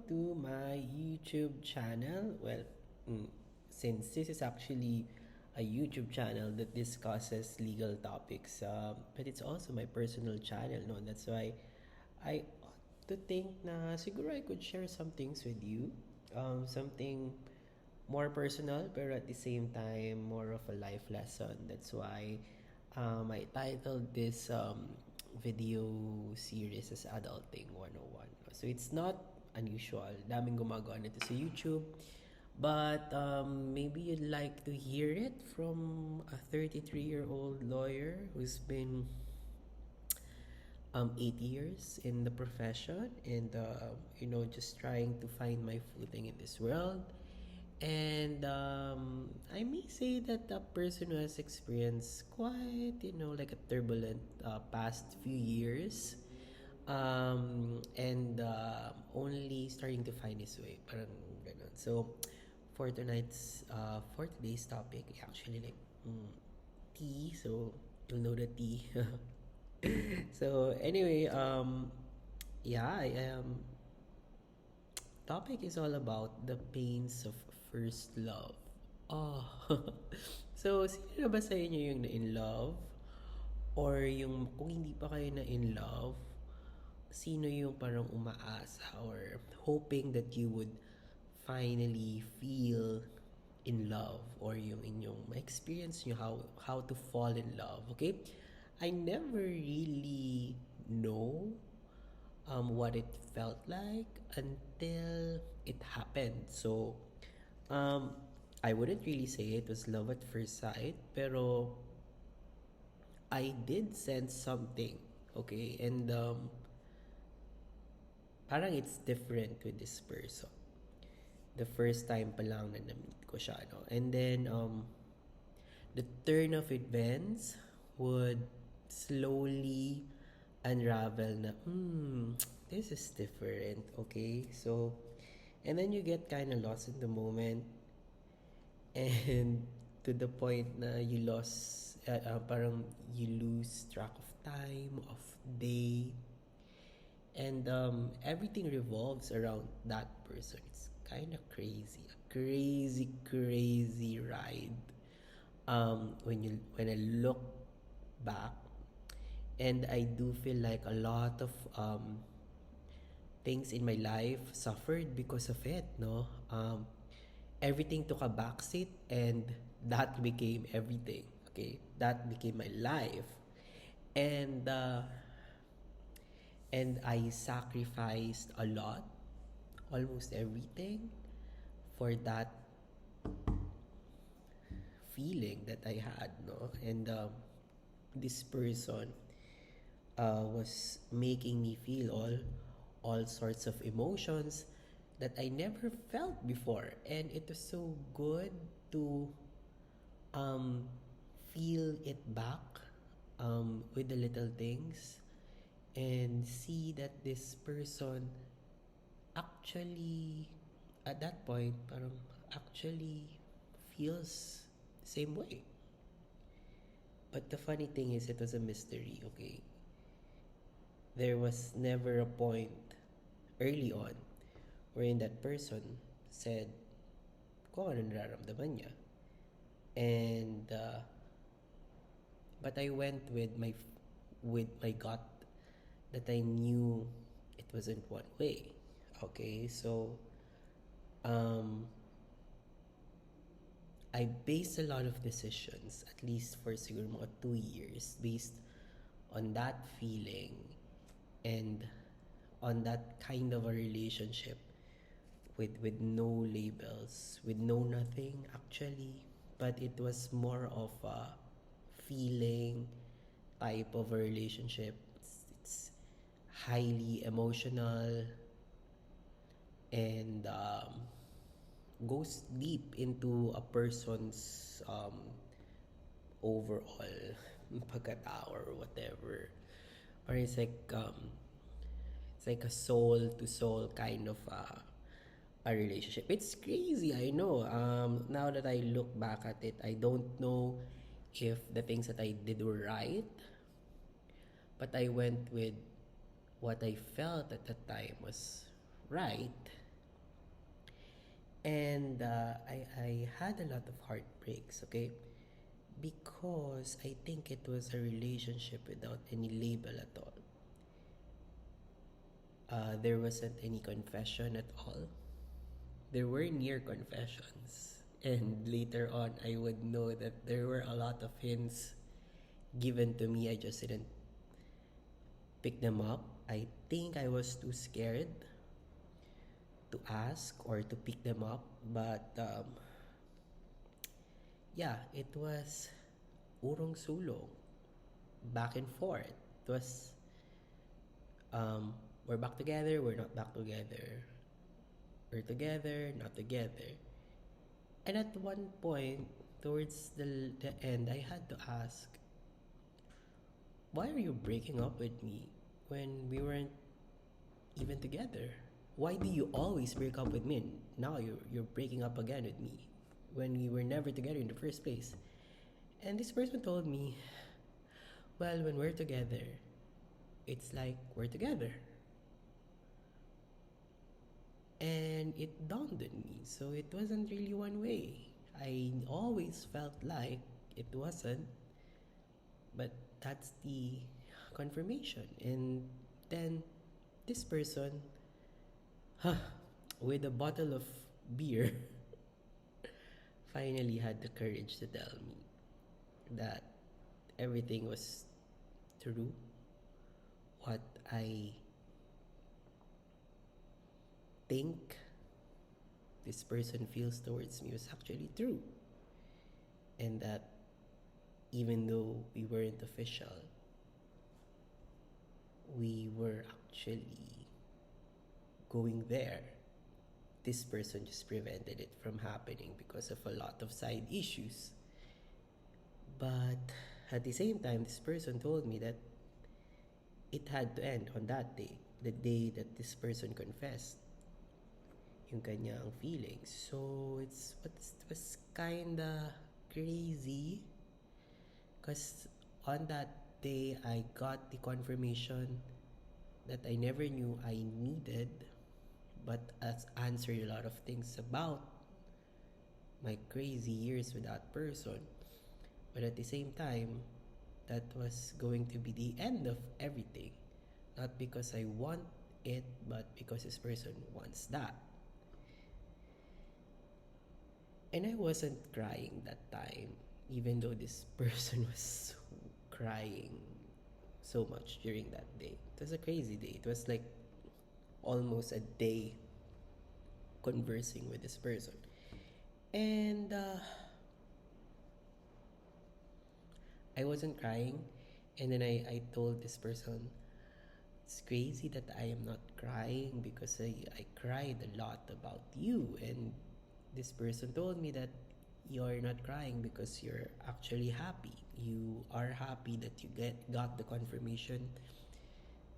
to my YouTube channel. Well, since this is actually a YouTube channel that discusses legal topics, but it's also my personal channel, no? That's why I ought to think na siguro I could share some things with you. Something more personal, pero at the same time, more of a life lesson. That's why I titled this video series as Adulting 101. So it's not unusual. Daming gumagawa nito sa YouTube. But maybe you'd like to hear it from a 33-year-old lawyer who's been 8 years in the profession and just trying to find my footing in this world. And I may say that a person who has experienced quite, like a turbulent past few years, and only starting to find his way. Parang ganun. So, for today's topic, actually like tea. So, you'll know the tea. So, anyway, yeah, topic is all about the pains of first love. Oh. So, sino na ba sa inyo yung na-in love? Or yung kung hindi pa kayo na-in love, sino yung parang umaasa or hoping that you would finally feel in love or yung inyong ma-experience nyo how to fall in love, okay? I never really know what it felt like until it happened. So, I wouldn't really say it was love at first sight, pero I did sense something, okay? And parang it's different with this person. The first time pa lang na na-meet ko siya, no? And then, the turn of events would slowly unravel na, this is different, okay? So, and then you get kind of lost in the moment and to the point na you parang you lose track of time, of day, and everything revolves around that person. It's kind of crazy, a crazy ride. When I look back, and I do feel like a lot of things in my life suffered because of it, no? Everything took a backseat, and that became everything. Okay, that became my life, and I sacrificed a lot, almost everything, for that feeling that I had, no? And this person was making me feel all sorts of emotions that I never felt before, and it was so good to um, feel it back with the little things and see that this person actually at that point parang actually feels the same way. But the funny thing is, it was a mystery, okay? There was never a point early on wherein that person said kung ano nararamdaman niya. And but I went with my gut that I knew it wasn't one way. Okay, so I based a lot of decisions, at least for siguro mga 2 years, based on that feeling and on that kind of a relationship with no labels, with no nothing actually, but it was more of a feeling type of a relationship. It's highly emotional and goes deep into a person's overall pagkatao or whatever. Or it's like a soul to soul kind of a relationship. It's crazy, I know. Now that I look back at it, I don't know if the things that I did were right, but I went with what I felt at the time was right. And I had a lot of heartbreaks, okay? Because I think it was a relationship without any label at all. There wasn't any confession at all. There were near confessions. And later on, I would know that there were a lot of hints given to me. I just didn't pick them up. I think I was too scared to ask or to pick them up. But yeah, it was urong sulong, back and forth. It was we're back together, we're not back together. We're together, not together. And at one point, towards the end, I had to ask, why are you breaking up with me when we weren't even together? Why do you always break up with me? And now you're breaking up again with me when we were never together in the first place. And this person told me, well, when we're together, it's like we're together. And it dawned on me. So it wasn't really one way. I always felt like it wasn't, but that's the confirmation. And then this person, huh, with a bottle of beer, finally had the courage to tell me that everything was true. What I think this person feels towards me was actually true. And that even though we weren't official, we were actually going there. This person just prevented it from happening because of a lot of side issues. But at the same time, this person told me that it had to end on that day, the day that this person confessed yung kanyang feelings. So it was kinda crazy because on that day I got the confirmation that I never knew I needed, but has answered a lot of things about my crazy years with that person. But at the same time, that was going to be the end of everything. Not because I want it, but because this person wants that. And I wasn't crying that time, even though this person was crying so much during that day. It was a crazy day. It was like almost a day conversing with this person. And I wasn't crying. And then I told this person, it's crazy that I am not crying because I cried a lot about you. And this person told me that you're not crying because you're actually happy. You are happy that you got the confirmation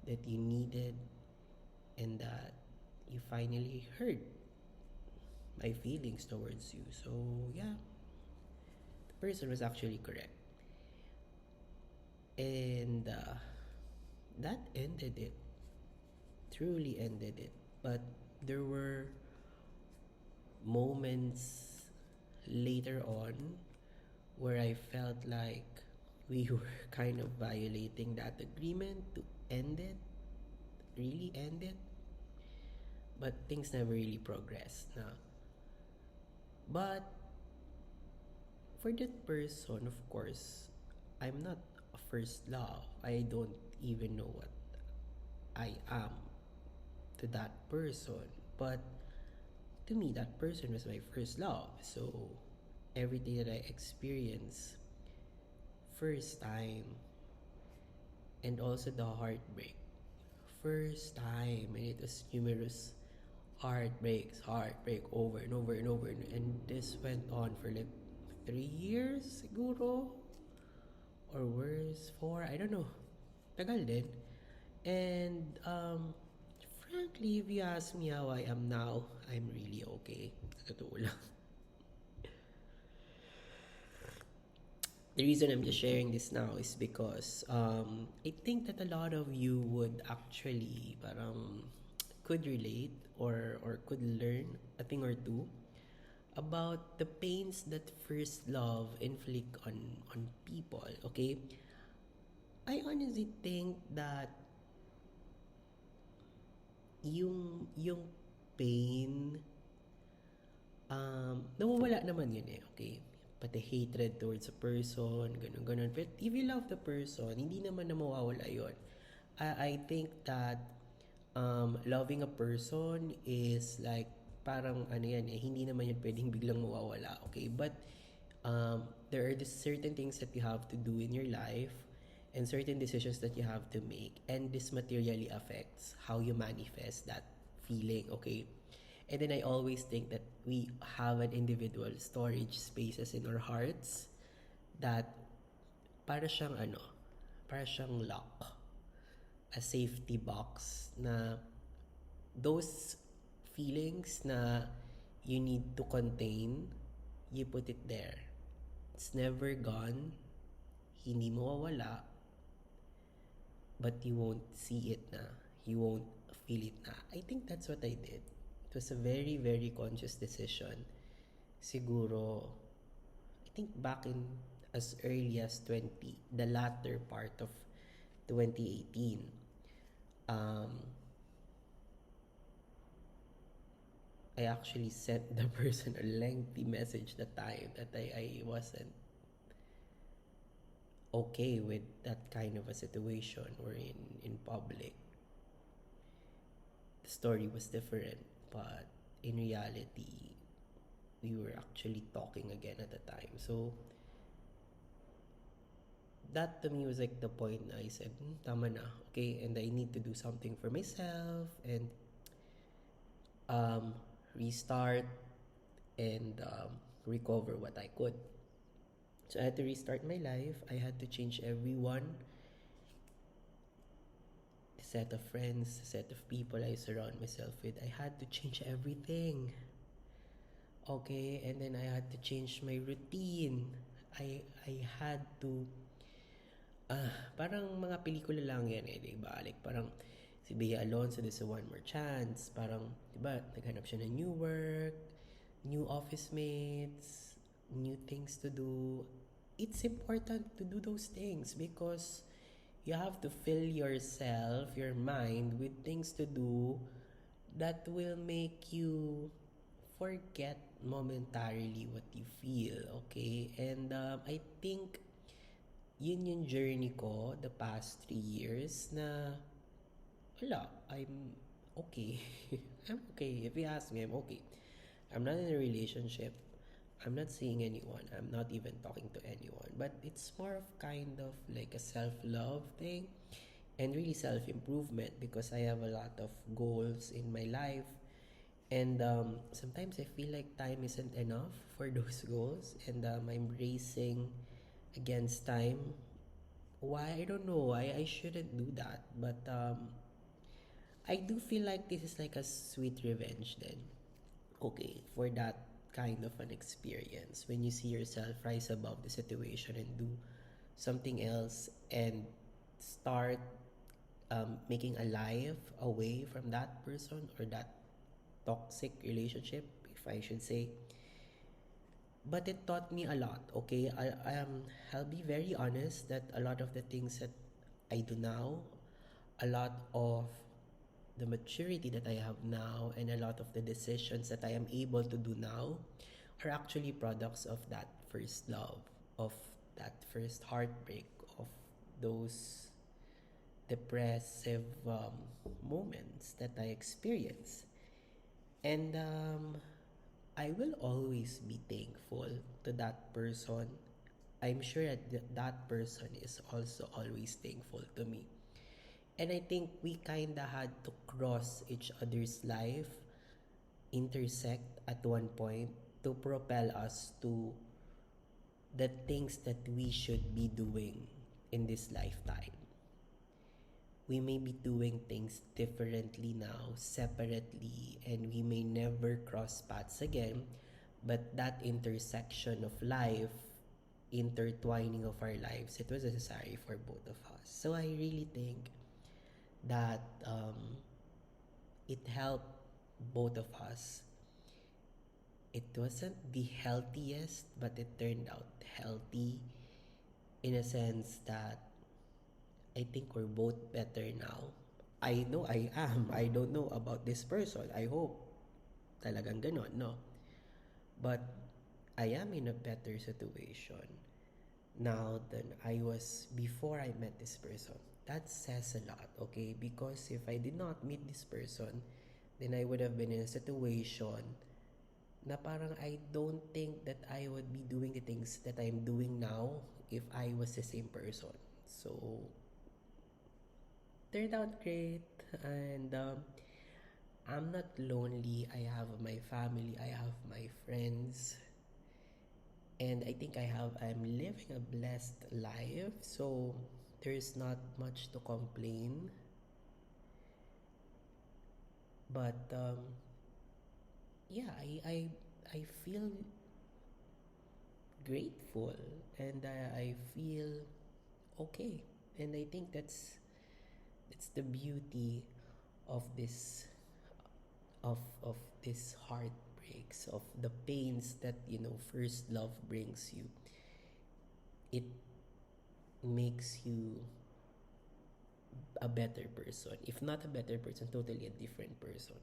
that you needed and that you finally heard my feelings towards you. So yeah, the person was actually correct. And that ended it. Truly ended it. But there were moments later on where I felt like we were kind of violating that agreement to end it, really end it. But things never really progressed. Now, but for that person, of course, I'm not a first love. I don't even know what I am to that person. But to me, that person was my first love. So everything that I experienced first time and also the heartbreak. First time and it was numerous heartbreak over and over and over and this went on for like 3 years siguro or worse, 4, I don't know. Tagal din. And frankly, if you ask me how I am now, I'm really okay. Sa totoo lang. The reason I'm just sharing this now is because I think that a lot of you would actually parang could relate or could learn a thing or two about the pains that first love inflict on people. Okay, I honestly think that yung pain, nawawala naman yun eh, okay? Pati hatred towards a person, ganun, ganun. But if you love the person, hindi naman na mawawala yun. I think that loving a person is like, parang ano yan eh, hindi naman yun pwedeng biglang mawawala, okay? But there are the certain things that you have to do in your life and certain decisions that you have to make, and this materially affects how you manifest that feeling, okay? And then I always think that we have an individual storage spaces in our hearts that para siyang ano, para siyang lock, a safety box na those feelings na you need to contain, you put it there. It's never gone, hindi mawawala, but you won't see it na. You won't feel it na. I think that's what I did. It was a very, very conscious decision. Siguro, I think back in as early as 20, the latter part of 2018, um, I actually sent the person a lengthy message that time that I wasn't okay with that kind of a situation or in public. The story was different, but in reality, we were actually talking again at the time. So that to me was like the point na I said, tama na, okay, and I need to do something for myself and um, restart and recover what I could. So I had to restart my life. I had to change everyone, the set of friends, the set of people I surround myself with. I had to change everything. Okay, and then I had to change my routine. I had to parang mga pelikula lang yan eh, di ba? Like parang si Bea Alonso, there's a one more chance. Parang, di ba, naghanap siya ng new work, new office mates, new things to do. It's important to do those things because you have to fill yourself, your mind, with things to do that will make you forget momentarily what you feel, okay? And I think yun yung journey ko the past 3 years na wala, I'm okay. I'm okay. If you ask me, I'm okay. I'm not in a relationship. I'm not seeing anyone. I'm not even talking to anyone. But it's more of kind of like a self-love thing and really self-improvement because I have a lot of goals in my life. And sometimes I feel like time isn't enough for those goals, and I'm racing against time. Why? I don't know. I shouldn't do that. But I do feel like this is like a sweet revenge then. Okay, for that kind of an experience. When you see yourself rise above the situation and do something else and start making a life away from that person or that toxic relationship, if I should say. But it taught me a lot. Okay, I'll be very honest that a lot of the things that I do now, a lot of the maturity that I have now, and a lot of the decisions that I am able to do now are actually products of that first love, of that first heartbreak, of those depressive moments that I experienced. And I will always be thankful to that person. I'm sure that that person is also always thankful to me. And I think we kinda had to cross each other's life, intersect at one point to propel us to the things that we should be doing in this lifetime. We may be doing things differently now, separately, and we may never cross paths again. But that intersection of life, intertwining of our lives, it was necessary for both of us. So I really think that it helped both of us it wasn't the healthiest, but it turned out healthy in a sense that I think we're both better now. I know I am. I don't know about this person. I hope talagang ganon, no? But I am in a better situation now than I was before I met this person. That says a lot, okay? Because if I did not meet this person, then I would have been in a situation na parang I don't think that I would be doing the things that I'm doing now if I was the same person. So, turned out great. And I'm not lonely. I have my family, I have my friends. And I think I'm living a blessed life. So, there's not much to complain. But yeah, I feel grateful and I feel okay. And I think that's the beauty of of this heartbreaks, of the pains that first love brings you. It makes you a better person. If not a better person, totally a different person.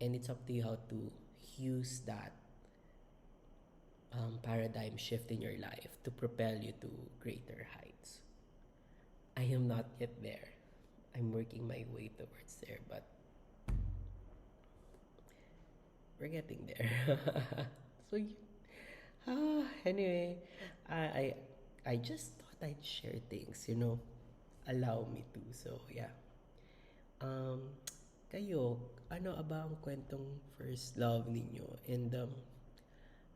And it's up to you how to use that paradigm shift in your life to propel you to greater heights. I am not yet there. I'm working my way towards there, but we're getting there. so, anyway, I, I I just thought I'd share things, allow me to. So, yeah. Um, kayo, ano ba ang kwentong first love ninyo? And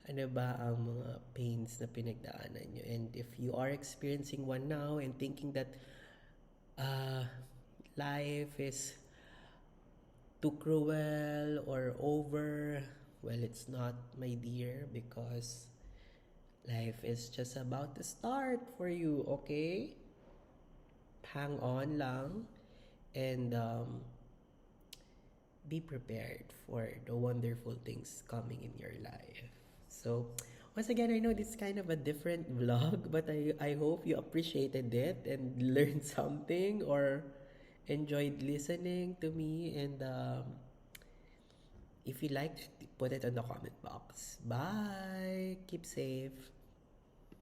ano ba ang mga pains na pinagdaanan nyo? And if you are experiencing one now and thinking that uh, life is too cruel or over, well, it's not, my dear, because life is just about to start for you, okay? Hang on lang and be prepared for the wonderful things coming in your life. So, once again, I know this is kind of a different vlog, but I hope you appreciated it and learned something or enjoyed listening to me. And if you liked it, put it in the comment box. Bye! Keep safe.